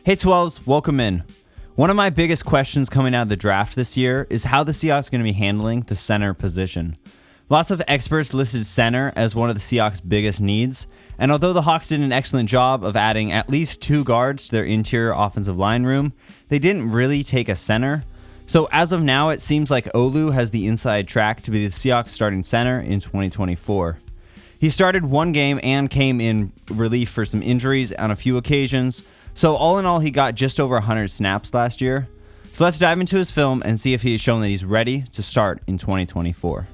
Hey 12s, welcome in. One of my biggest questions coming out of the draft this year is how the Seahawks are going to be handling the center position. Lots of experts listed center as one of the Seahawks' biggest needs, and although the Hawks did an excellent job of adding at least 2 guards to their interior offensive line room, they didn't really take a center. So as of now, it seems like Olu has the inside track to be the Seahawks starting center in 2024. He started one game and came in relief for some injuries on a few occasions, so all in all, he got just over 100 snaps last year. So let's dive into his film and see if he has shown that he's ready to start in 2024.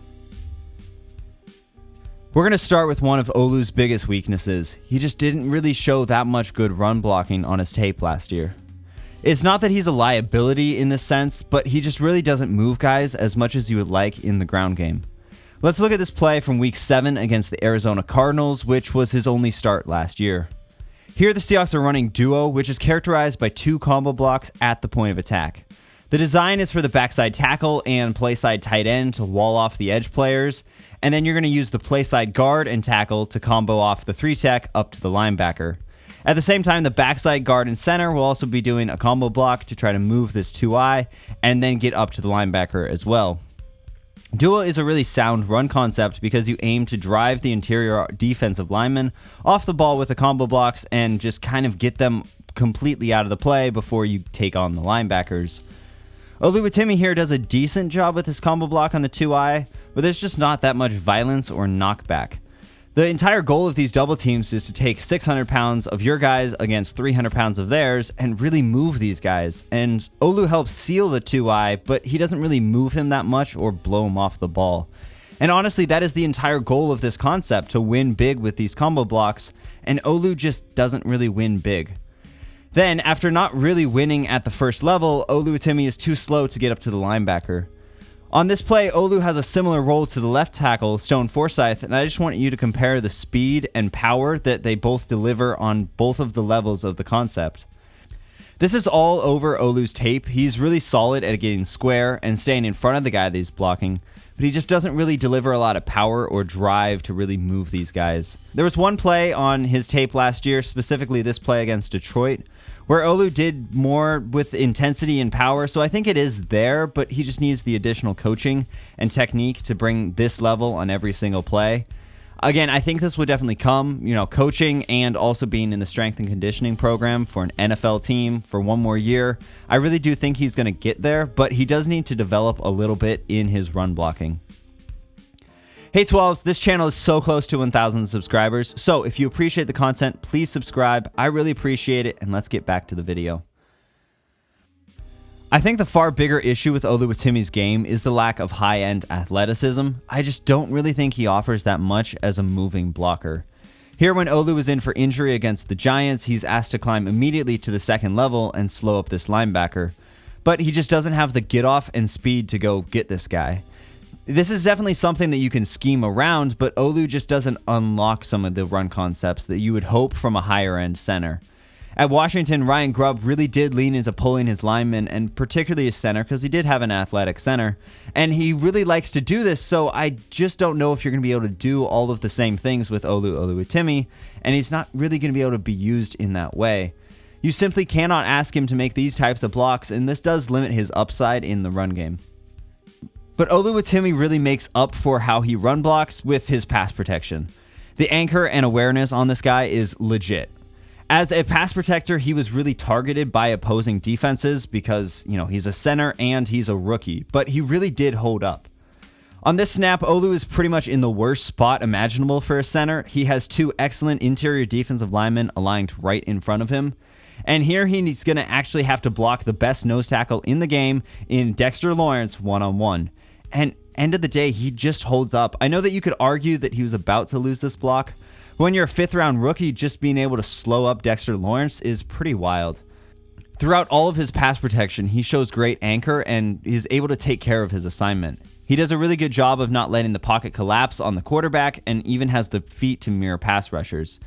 We're going to start with one of Olu's biggest weaknesses. He just didn't really show that much good run blocking on his tape last year. It's not that he's a liability in this sense, but he just really doesn't move guys as much as you would like in the ground game. Let's look at this play from Week 7 against the Arizona Cardinals, which was his only start last year. Here the Seahawks are running duo, which is characterized by 2 combo blocks at the point of attack. The design is for the backside tackle and playside tight end to wall off the edge players, and then you're going to use the playside guard and tackle to combo off the 3-tech up to the linebacker. At the same time, the backside guard and center will also be doing a combo block to try to move this 2-eye and then get up to the linebacker as well. Duo is a really sound run concept because you aim to drive the interior defensive linemen off the ball with the combo blocks and just kind of get them completely out of the play before you take on the linebackers. Olu Oluwatimi here does a decent job with his combo block on the 2-eye, but there's just not that much violence or knockback. The entire goal of these double teams is to take 600 pounds of your guys against 300 pounds of theirs and really move these guys. And Olu helps seal the 2-eye, but he doesn't really move him that much or blow him off the ball. And honestly, that is the entire goal of this concept, to win big with these combo blocks, and Olu just doesn't really win big. Then, after not really winning at the first level, Olu Oluwatimi is too slow to get up to the linebacker. On this play, Olu has a similar role to the left tackle, Stone Forsythe, and I just want you to compare the speed and power that they both deliver on both of the levels of the concept. This is all over Olu's tape. He's really solid at getting square and staying in front of the guy that he's blocking, but he just doesn't really deliver a lot of power or drive to really move these guys. There was one play on his tape last year, specifically this play against Detroit, where Olu did more with intensity and power, so I think it is there, but he just needs the additional coaching and technique to bring this level on every single play. Again, I think this would definitely come, coaching and also being in the strength and conditioning program for an NFL team for one more year. I really do think he's going to get there, but he does need to develop a little bit in his run blocking. Hey 12s, this channel is so close to 1,000 subscribers, so if you appreciate the content, please subscribe. I really appreciate it, and let's get back to the video. I think the far bigger issue with Olu Oluwatimi's game is the lack of high-end athleticism. I just don't really think he offers that much as a moving blocker. Here, when Olu was in for injury against the Giants, he's asked to climb immediately to the second level and slow up this linebacker. But he just doesn't have the get-off and speed to go get this guy. This is definitely something that you can scheme around, but Olu just doesn't unlock some of the run concepts that you would hope from a higher-end center. At Washington, Ryan Grubb really did lean into pulling his linemen, and particularly his center, because he did have an athletic center, and he really likes to do this, so I just don't know if you're going to be able to do all of the same things with Olu Oluwatimi, and he's not really going to be able to be used in that way. You simply cannot ask him to make these types of blocks, and this does limit his upside in the run game. But Olu Oluwatimi really makes up for how he run blocks with his pass protection. The anchor and awareness on this guy is legit. As a pass protector, he was really targeted by opposing defenses because, he's a center and he's a rookie, but he really did hold up. On this snap, Olu is pretty much in the worst spot imaginable for a center. He has 2 excellent interior defensive linemen aligned right in front of him. And here he's going to actually have to block the best nose tackle in the game in Dexter Lawrence one-on-one. And end of the day, he just holds up. I know that you could argue that he was about to lose this block. When you're a 5th-round rookie, just being able to slow up Dexter Lawrence is pretty wild. Throughout all of his pass protection, he shows great anchor and is able to take care of his assignment. He does a really good job of not letting the pocket collapse on the quarterback and even has the feet to mirror pass rushers.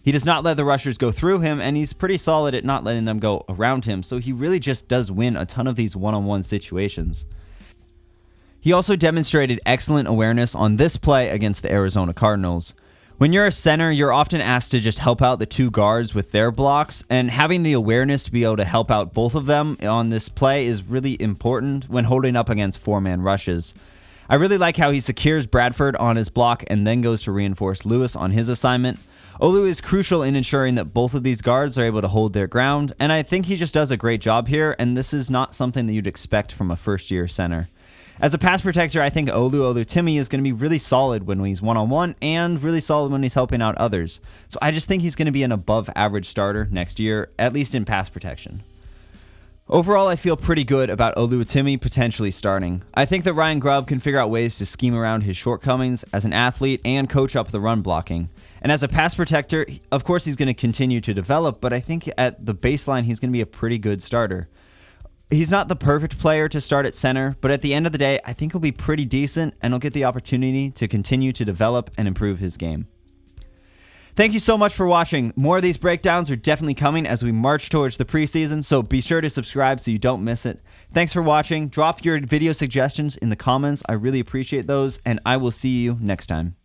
He does not let the rushers go through him, and he's pretty solid at not letting them go around him, so he really just does win a ton of these one-on-one situations. He also demonstrated excellent awareness on this play against the Arizona Cardinals. When you're a center, you're often asked to just help out the two guards with their blocks, and having the awareness to be able to help out both of them on this play is really important when holding up against four-man rushes. I really like how he secures Bradford on his block and then goes to reinforce Lewis on his assignment. Olu is crucial in ensuring that both of these guards are able to hold their ground, and I think he just does a great job here, and this is not something that you'd expect from a first-year center. As a pass protector, I think Olu Oluwatimi is going to be really solid when he's one-on-one and really solid when he's helping out others. So I just think he's going to be an above-average starter next year, at least in pass protection. Overall, I feel pretty good about Oluwatimi potentially starting. I think that Ryan Grubb can figure out ways to scheme around his shortcomings as an athlete and coach up the run blocking. And as a pass protector, of course he's going to continue to develop, but I think at the baseline he's going to be a pretty good starter. He's not the perfect player to start at center, but at the end of the day, I think he'll be pretty decent and he'll get the opportunity to continue to develop and improve his game. Thank you so much for watching. More of these breakdowns are definitely coming as we march towards the preseason, so be sure to subscribe so you don't miss it. Thanks for watching. Drop your video suggestions in the comments. I really appreciate those, and I will see you next time.